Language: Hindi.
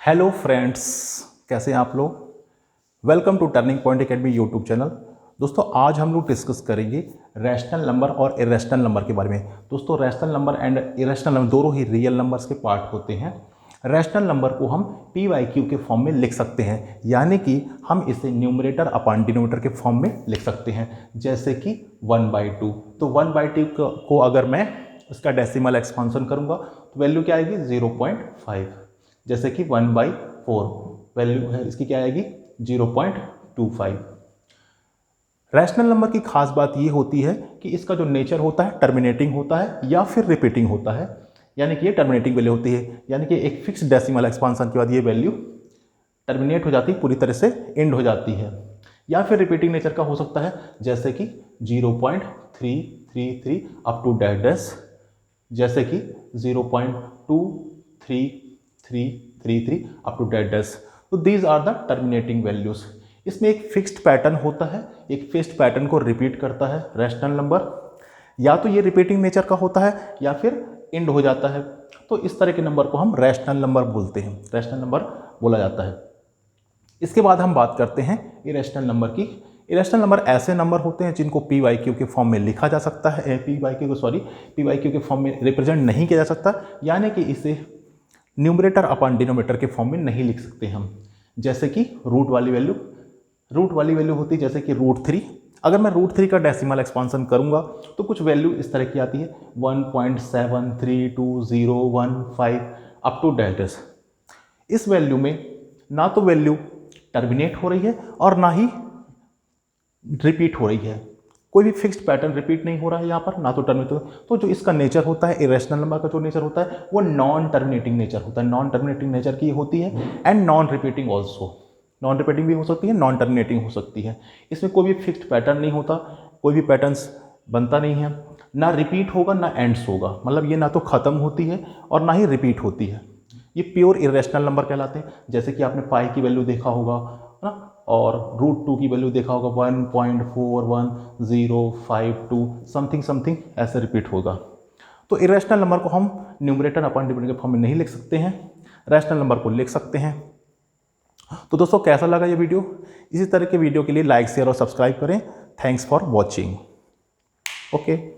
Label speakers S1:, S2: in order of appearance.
S1: हेलो फ्रेंड्स, कैसे हैं आप लोग। Welcome to turning point academy YouTube channel. दोस्तों आज हम लोग डिस्कस करेंगे रैशनल नंबर और इरेशनल नंबर के बारे में। दोस्तों rational number and irrational number दोनों ही रियल नंबर्स के पार्ट होते हैं। रैशनल नंबर को हम PYQ के फॉर्म में लिख सकते हैं, यानी कि हम इसे न्यूमरेटर अपॉन डिनोमिनेटर के फॉर्म में लिख सकते हैं, जैसे कि 1/2। तो 1/2 को अगर मैं इसका डेसिमल एक्सपांसन करूंगा तो वैल्यू क्या आएगी 0.5। जैसे कि 1/4 वैल्यू है इसकी क्या आएगी 0.25। रैशनल नंबर की खास बात ये होती है कि इसका जो नेचर होता है टर्मिनेटिंग होता है या फिर रिपीटिंग होता है, यानी कि ये टर्मिनेटिंग वैल्यू होती है, यानी कि एक फिक्स डेसिमल एक्सपांसन के बाद ये वैल्यू टर्मिनेट हो जाती है, पूरी तरह से एंड हो जाती है। या फिर रिपीटिंग नेचर का हो सकता है, जैसे कि 0.333 अप टू डैश, जैसे कि 0.23333 अप टू डैश। तो these are the terminating values. इसमें एक फिक्स्ड पैटर्न होता है, एक फिक्स्ड पैटर्न को रिपीट करता है रैशनल नंबर। या तो ये रिपीटिंग नेचर का होता है या फिर एंड हो जाता है। तो इस तरह के नंबर को हम रैशनल नंबर बोलते हैं, रैशनल नंबर बोला जाता है। इसके बाद हम बात करते हैं इरेशनल नंबर की। इरेशनल नंबर ऐसे नंबर होते हैं जिनको PYQ के फॉर्म में लिखा जा सकता है, PYQ के फॉर्म में रिप्रेजेंट नहीं किया जा सकता, यानी कि इसे न्यूमरेटर अपॉन डिनोमिनेटर के फॉर्म में नहीं लिख सकते हम। जैसे कि रूट वाली वैल्यू होती है, जैसे कि √3। अगर मैं √3 का डेसिमल एक्सपांसन करूंगा तो कुछ वैल्यू इस तरह की आती है 1.7320115 अप टू डैश। इस वैल्यू में ना तो वैल्यू टर्मिनेट हो रही है और ना ही रिपीट हो रही है, कोई भी फिक्स्ड पैटर्न रिपीट नहीं हो रहा है यहाँ पर, ना तो टर्मिनेट। तो जो इसका नेचर होता है, इरेशनल नंबर का जो नेचर होता है वो नॉन टर्मिनेटिंग नेचर होता है, नॉन टर्मिनेटिंग नेचर की होती है and non repeating also. Non repeating भी हो सकती है, नॉन टर्मिनेटिंग हो सकती है। इसमें कोई भी फिक्स्ड पैटर्न नहीं होता, कोई भी पैटर्न्स बनता नहीं है, ना रिपीट होगा ना एंड्स होगा, मतलब ये ना तो ख़त्म होती है और ना ही रिपीट होती है। ये प्योर इरेशनल नंबर कहलाते हैं। जैसे कि आपने पाई की वैल्यू देखा होगा है ना, और √2 की वैल्यू देखा होगा 1.41052 समथिंग ऐसे रिपीट होगा। तो इरेशनल नंबर को हम न्यूमरेटर अपॉन डिनोमिनेटर के फॉर्म में नहीं लिख सकते हैं, रैशनल नंबर को लिख सकते हैं। तो दोस्तों कैसा लगा ये वीडियो? इसी तरह के वीडियो के लिए लाइक शेयर और सब्सक्राइब करें। Thanks for watching. ओके।